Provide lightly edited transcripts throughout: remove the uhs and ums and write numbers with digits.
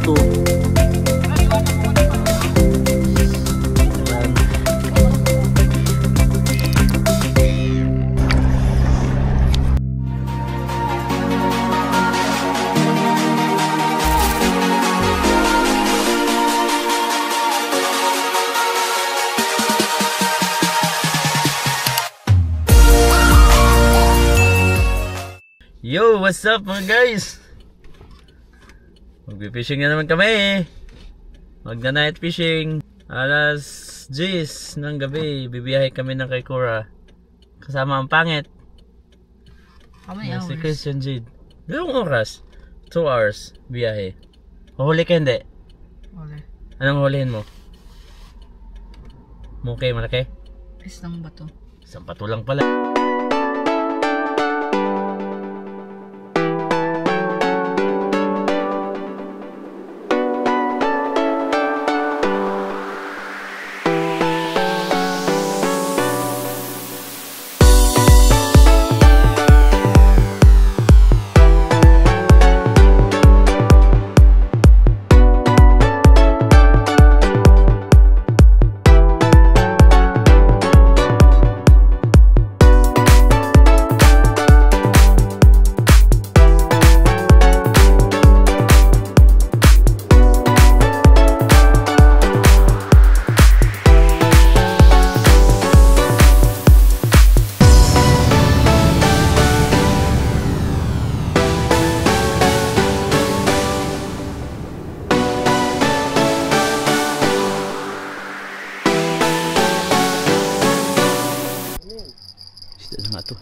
bato. Yo, what's up mga guys? Magpipishing na naman kami. Magna night fishing. Alas 10 ng gabi. Bibiyahe kami ng kay Cora. Kasama ang pangit. How many hours? Si Christian Jade. 2 oras. 2 hours biyahe. Huli ka hindi? Wala. Anong hulihin mo? Mukay malaki? Isang bato. Isang bato lang pala.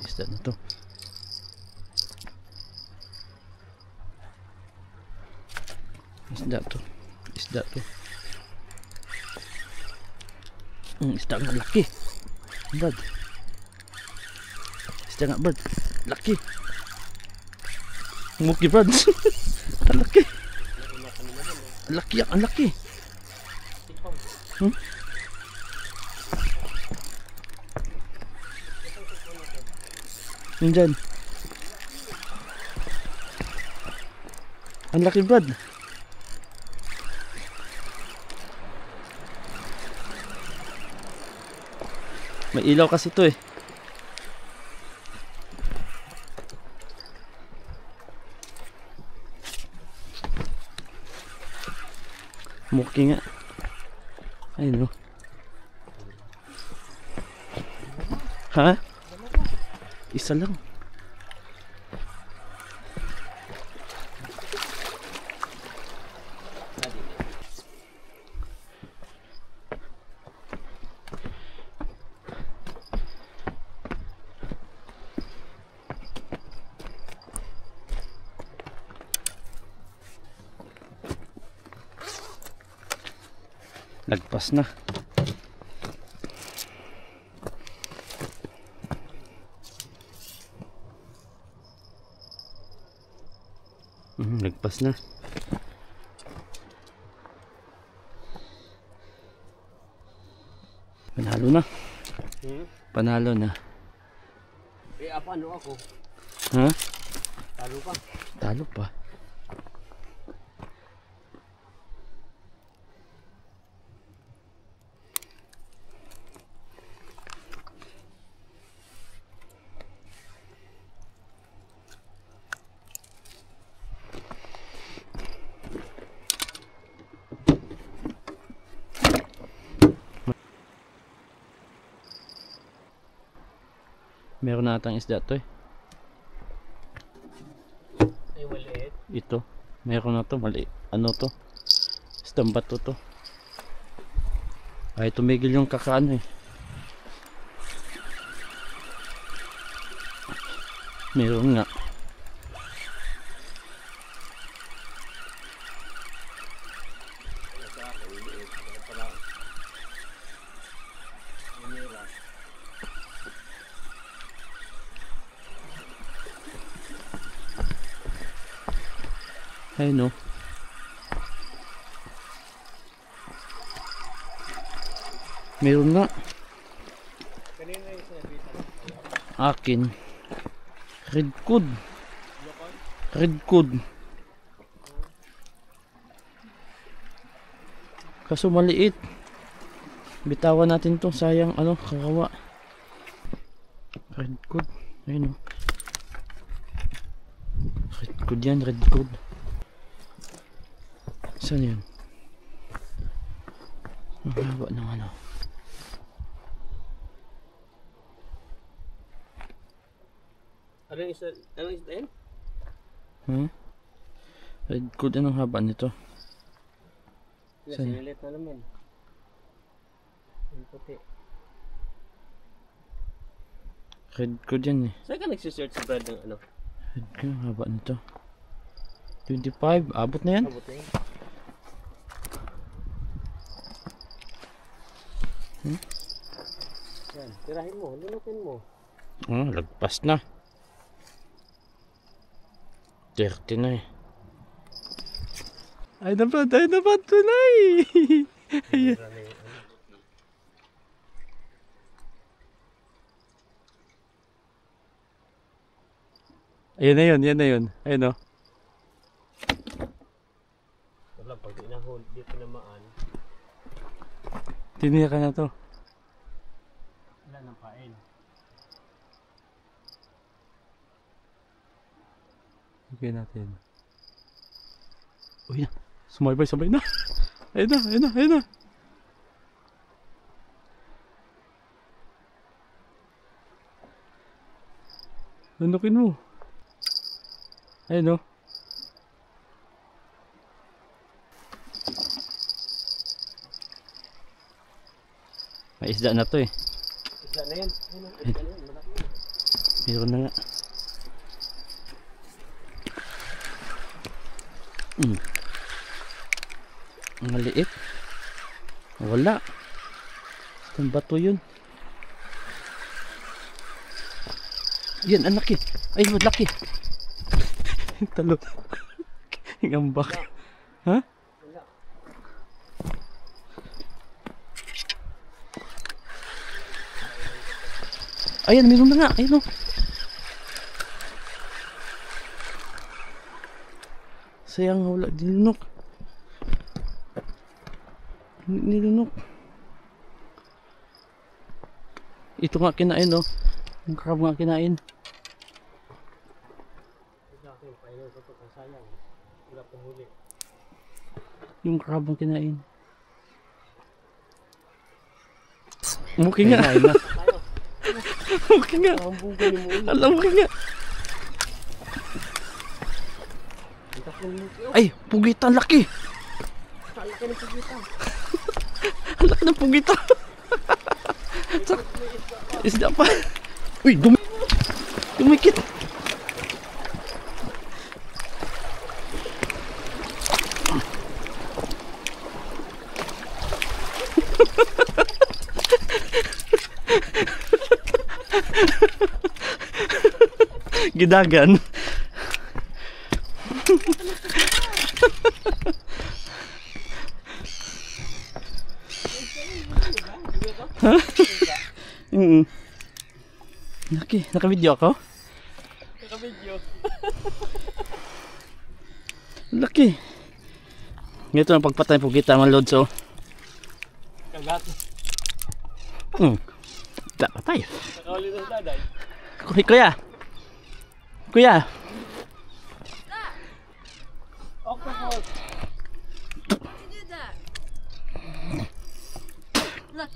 Isda na to. Isda to. Isda to. Isda nga laki. Brad. Isda nga Brad. Laki. Muki Brad. Ang laki. Laki ang laki. Nandyan. Ang laki Brad. May ilaw kasi ito eh. Muki nga. Ayun o. Ha? Isa lang. Nagpas na. Nagpas na. Panalo na. Panalo na. Eh, ano ako? Ha? Talo pa. Talo pa. Meron na atang isda to eh. Ay, maliit. Ito. Meron na to. Mali. Ano to? Isdang bato to. Ay tumigil yung kakaano eh. Meron nga. Ay no. Meron nga. Kanina yung sinabitan. Akin. Red cod. Red cod. Kaso maliit. Bitawan natin to, sayang ano, kakawa. Red code. Ayun o. Red code yan, red code. Saan yun? Ang haba ng ano. Ano yung isa? Ano yung isa yun? Red code, anong haba nito? Saan? Sinilit na naman. Yung puti. Red code yan eh. Saan ka nagsisearch sa brand ng ano? Red code, ang haba nito. 25, abot na yan? Abot na yun. Yan, tirahin mo, lunukin mo. Lagpas na. 30 na eh. Ay naman, tunay! Ayan. Yan na yun. Ayun o. Wala, pag inahol, di tinamaan. Tiniyakan na to. Wala nang pain. Okay natin. Uy na. Sabay na. Ayun na. Lunukin mo. Ayun o. May isda na to eh. Isda na yan. Isda na yan, malaki yan. Meron na nga. Ang maliit. Wala. Itong bato yun. Yan, ang laki. Ay, ang laki. Talo. Ngambak. Ha? Wala. Ayan, meron na nga. Ayun o. Sayang, wala. Nilunok. Ito nga kinain o. Yung crab nga kinain. Sa akin, painaw ko ito, sayang. Wala pang huli. Yung crab ang kinain. Muki nga. Muki nga. Ang buga ni mo. Alam mo nga. Ay, pugitan laki. Ang laki ng pagitan. Ang laki ng pugitan. Isda pa. Uy, dumikit. Gidagan. Naka-video ako? Naka-video. Laki. Ito ang pagpatay po kita mga lods oh. Kagat. Patay. Nakahuli na sa daday. Kuya. Octopus. You did that. Look.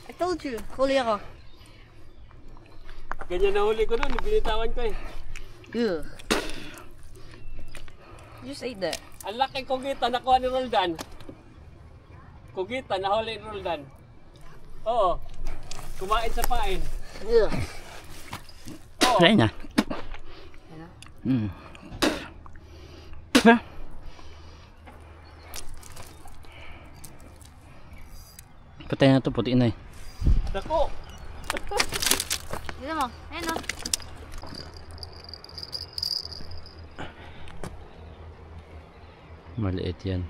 I told you. Huli ako. Ganyan nahuli ko nun, binitawan ko eh. Ugh. You just ate that. Ang laki kugita nakuha ni Roldan. Kugita nahuli ni Roldan. Oo. Kumain sa pain. Ugh. Oo. Kaya na. Ano? Patay na to, puti na eh. Dako. Tignan mo. Ayun o. Maliit yan.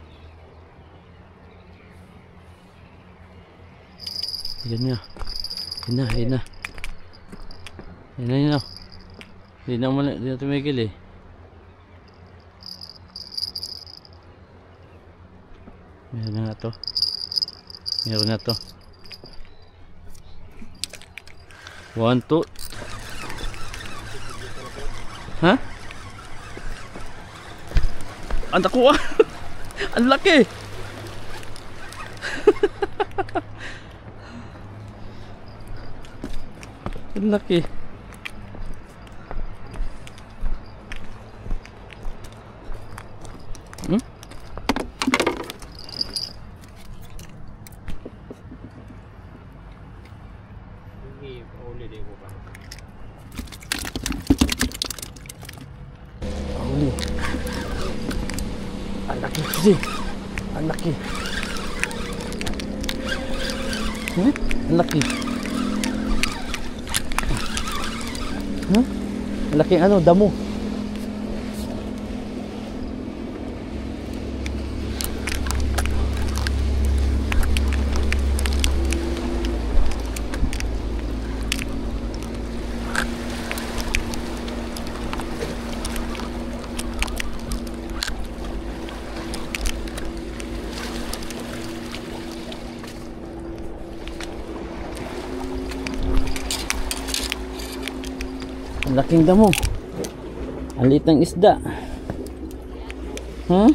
Yan na. Yan na. Hindi na tumigil eh. Meron na nga to. Meron na to. 1, 2. Ha? Ang nakuha. Ang laki. Ang laki. Hmm? Hindi, uli din ko pa. Uli. Ang laki kasi. Ang laki. Hmm? Ang laki. Huh? Ang laking ano, damo. Ang laking damo. Ang liit ng isda. Huh?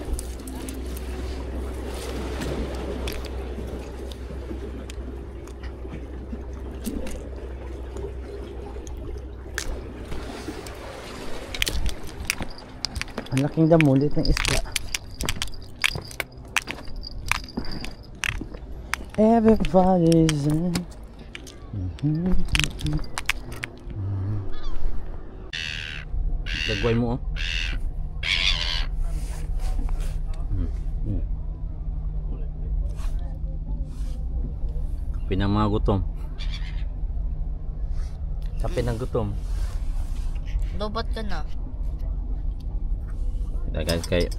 Ang laking damo, liit ng isda. Everybody's in. Lagway mo, oh. Kape ng mga gutom. Kape ng gutom. Lobat ka na. Guys, kayo.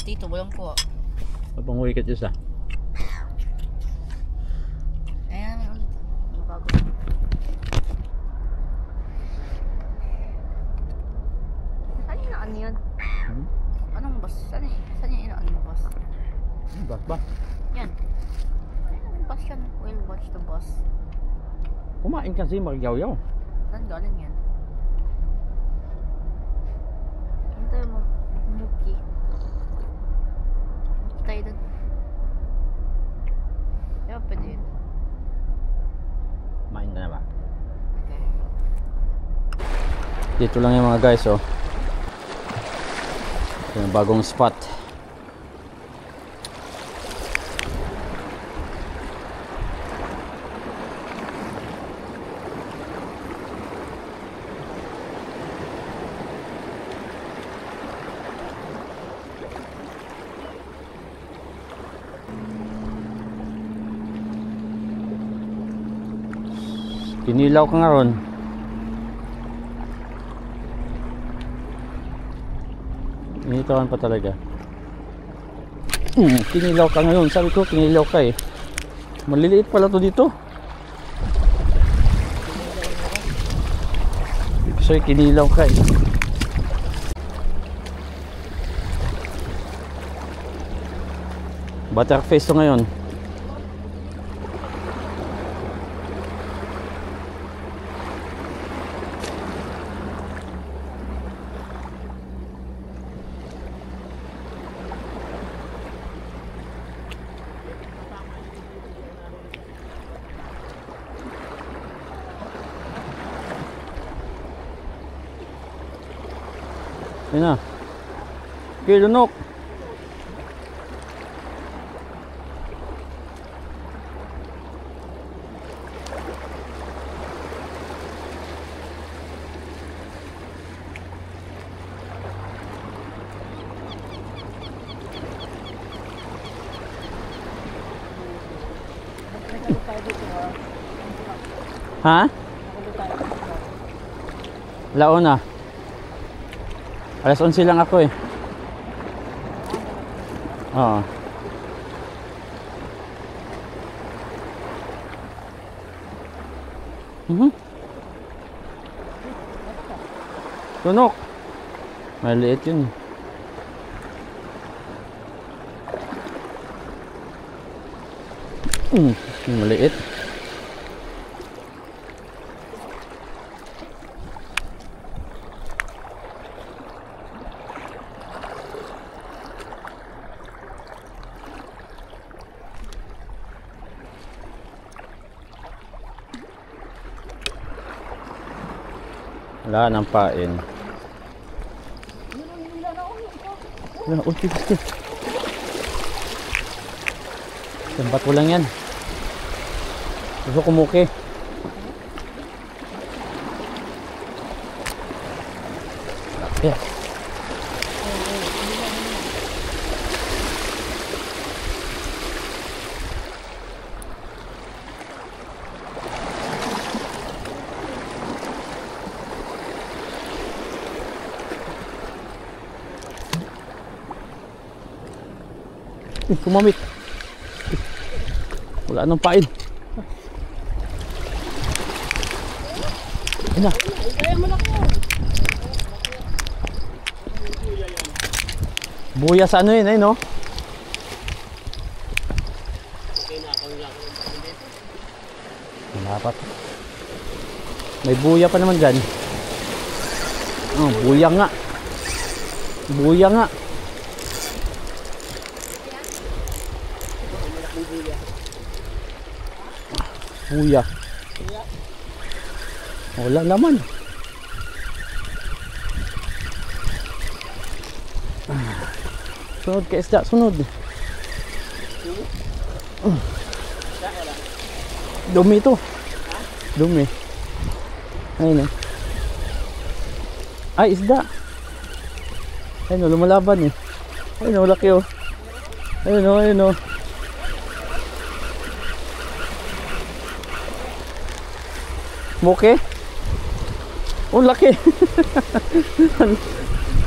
Dito, walang kuha. Abang wicket isa. Ayan, bago. Saan yung inaan yun? Anong bus? Saan yung inaan yung bus? Bas ba? Yan. Anong bus yan? We'll watch the bus. Kumain kasi magyaw-yaw. Saan galing yan? Ano tayo mo? Muki. Muki tayo dun. Diba pwede yun? Kumain ka na ba? Okay. Dito lang yung mga guys, oh. Ito yung bagong spot. Kinilaw ka nga ron. Initawan pa talaga. Kinilaw ka ngayon. Sabi ko kinilaw ka eh. Maliliit pala to dito. So kinilaw ka eh. Butterface to ngayon. Yun na. Okay, lunok. Ha? Launa. Alas 11 lang ako eh. Oo. Tunok. Maliit yun. Yung maliit. Wala nang pain. Wala, ulti. Yung bato lang yan. Gusto kumuki. Yeah. Kumamit. Wala nang pain. Ina. Buya sa ano yun eh, no? Dapat. May buya pa naman dyan. Oh, buya nga. Buya nga. Buya. Wala naman. Sunod ka isda, sunod. Dumi ito. Dumi. Ayun eh. Ay, isda. Ayun o, lumalaban eh. Ayun o, laki o. Ayun o, ayun o. Moke? Oh, laki.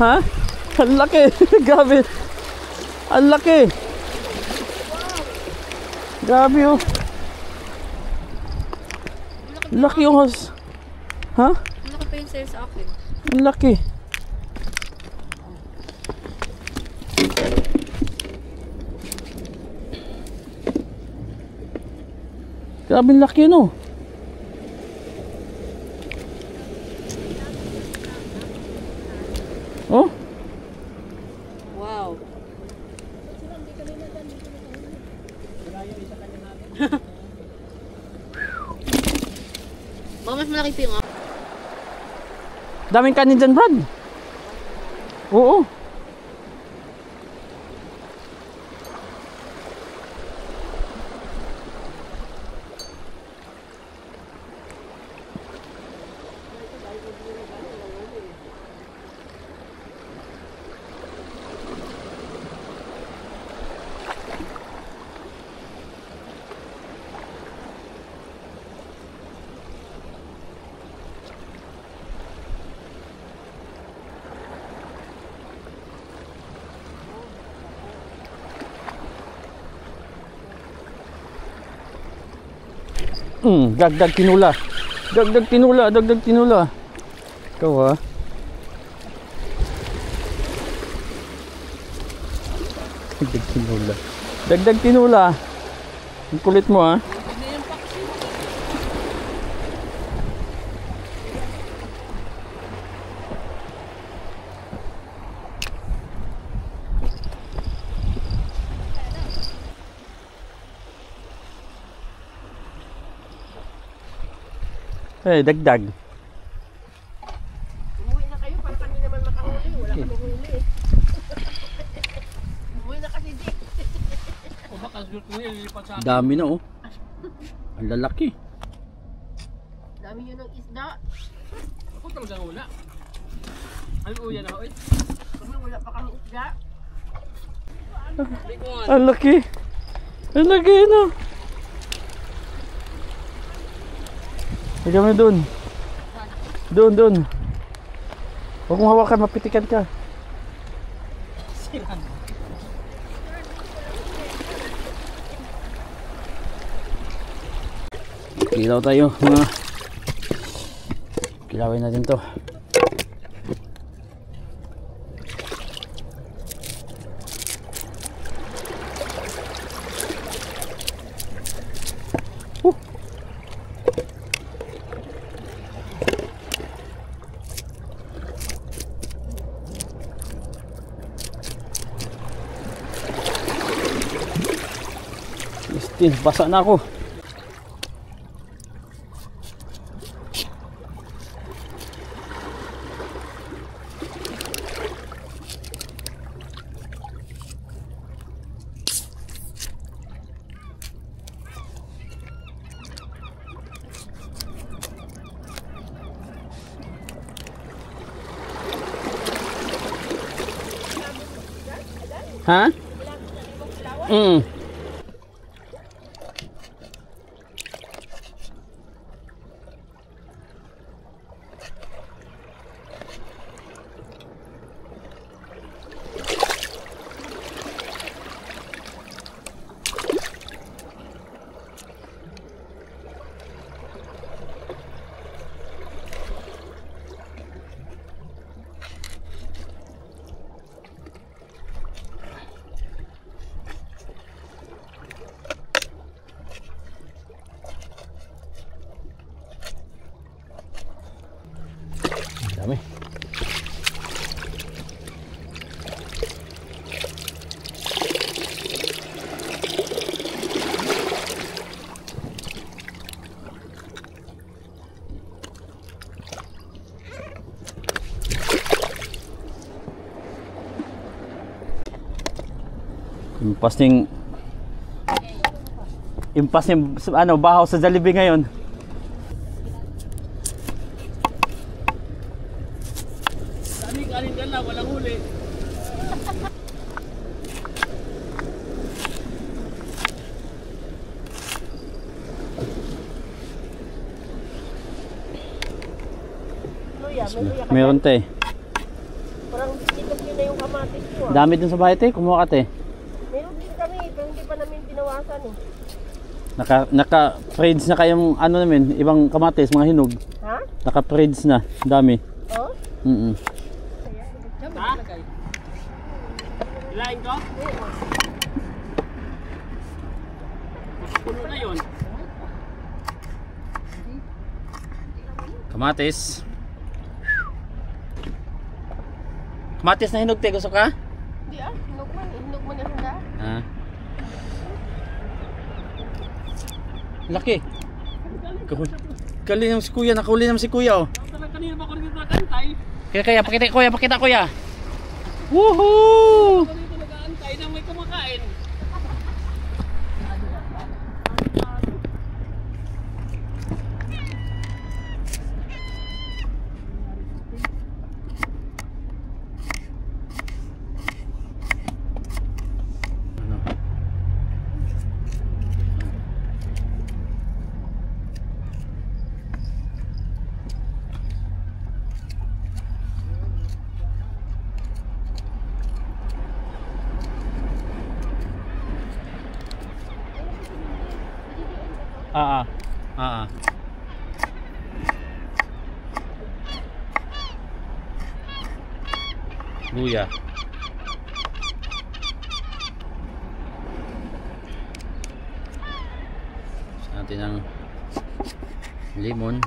Ha? Ang laki. Grabe. Ang laki. Grabe oh. Laki yung hos. Ha? Laki pa yung sa'yo sa akin. Ang laki. Grabe ang laki no. Oh? Wow. Baka mas malaki pa yung Daming kanin dyan, Brad. Oo. Dagdag tinula. Dagdag tinula, dagdag tinula. Ikaw ha. Dagdag tinula. Dagdag tinula. Ang kulit mo ha. Eh, dagdag. Umuwi na kayo para kami naman makahuli. Wala kami huli. Umuwi na kasi Dick. O baka ko lilipat sa akin. Dami na oh. Ang lalaki. Dami yun ng isda. Ako talagang wala. Ano uya na oy? Kami wala pa kami isda. Ang laki. Ang laki no. Hindi kami dun. Dun. Huwag mong hawakan, mapitikan ka. Siran. Kilaw tayo mga. Kilawin natin to. Tin, basa na ako. Ha? Dami. Impas ning ano bahaw sa Jollibee ngayon. Kanin ka lang, walang huli. Luya, may luya ka. Meron te. Parang itok yun na yung kamatis ko. Dami dun sa bahay te, kumuha ka te. Meron din kami, pero hindi pa namin binawasan eh. Naka-frades na kayong ano namin, ibang kamatis, mga hinog. Ha? Naka-frades na, dami. Oh? Ha? Ilain ko? Puno na yun. Kamatis. Kamatis na hinog te, gusto ka? Hindi ah, hinog man yung handa. Ha? Laki. Kali ng si kuya, nakahuli naman si kuya oh. Kanina ba ako rin nagkantay? Kaya, pakita kuya. Woohoo! Ako dito nag-aantay na may kumakain. Luya. Sa natin ang lemon.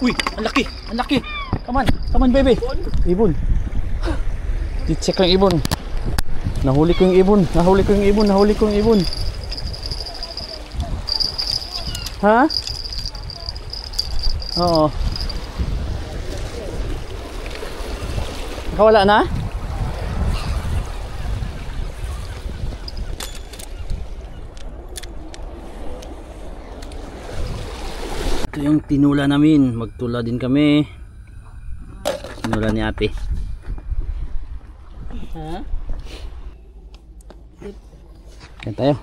Uy, ang laki, ang laki. Come on baby. Ibon. I-check ang ibon. Nahuli ko yung ibon. Ha? Oo. Nakawala na? Ito yung tinula namin. Magtula din kami. Tinula ni ate. Ha? Yan tayo.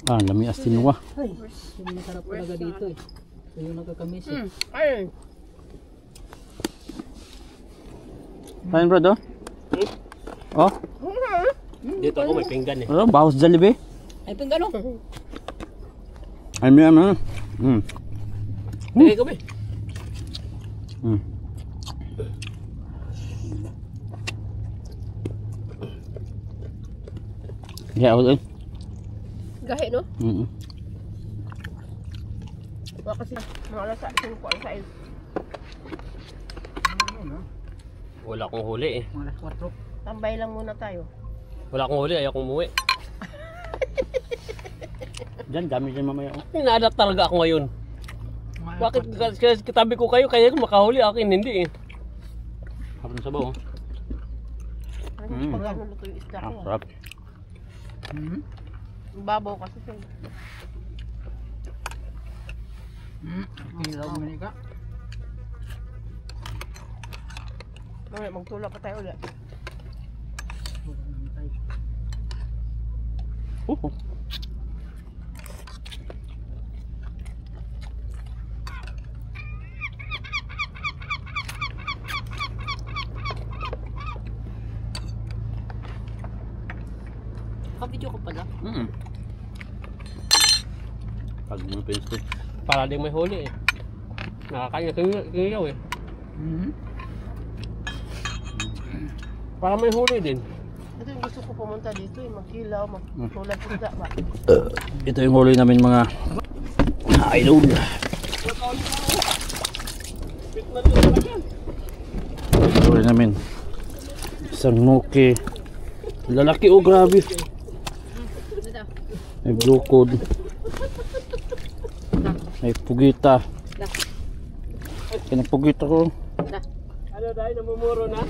Lami astinwa. Ay, yung masarap talaga dito eh. Ito yung nagkakamis eh. Ayun. Kain bro do? Oh? Dito ako may pinggan eh. Ano? Bahaw sa Jollibee? Ay, pinggan o. Ay, may ano? Lagay ko ba? Yeah, ako Gahe no? Wala kasi mga alas 5 ko sa il. Wala akong huli eh. Tambay lang muna tayo. Wala akong huli, ayaw kong umuwi. Diyan, dami dyan mamaya. Oh. Ina-adapt talaga ako ngayon. Bakit katabi ko kayo, kaya makahuli akin, hindi eh. Habang sabaw. Oh. Pag ano luto yung isda ko. Sarap. Babaw kasi siya. Kilaw mo ka. Mamaya magtulak pa tayo ulit. Ka-video ko pala. Pag mo pinsto. Para din may huli eh. Nakakanya kingiyaw eh. Para may huli din. Ito yung gusto ko pumunta dito eh. Magkilaw, magtulak isda ba? Ito yung huli namin mga idol. Huli namin. Isang nuki. Lalaki oh, grabe. May blue code. May pugita. Pinapugita ko. Ano dahil namumuro na?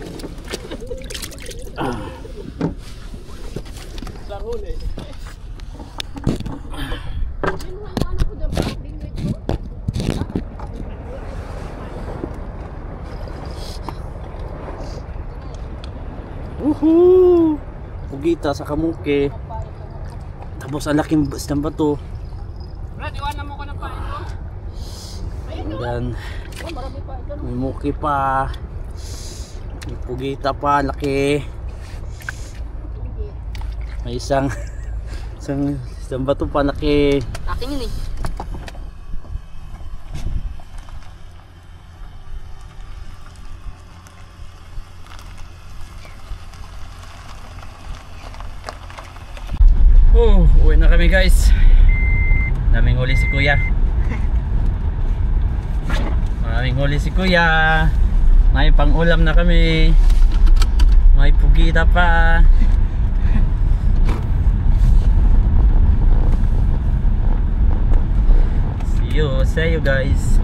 Sa huli. Woohoo! Pugita sa kamuke. Tapos ang laking isang bato. Brad, iwanan mo ko ng pain mo. And then, may muki pa. May pugita pa, laki. May isang bato pa, laki. Akin yun eh. Uwi na kami guys. Daming huli si kuya. Maraming huli si kuya. May pang-ulam na kami. May pugita pa. See you guys.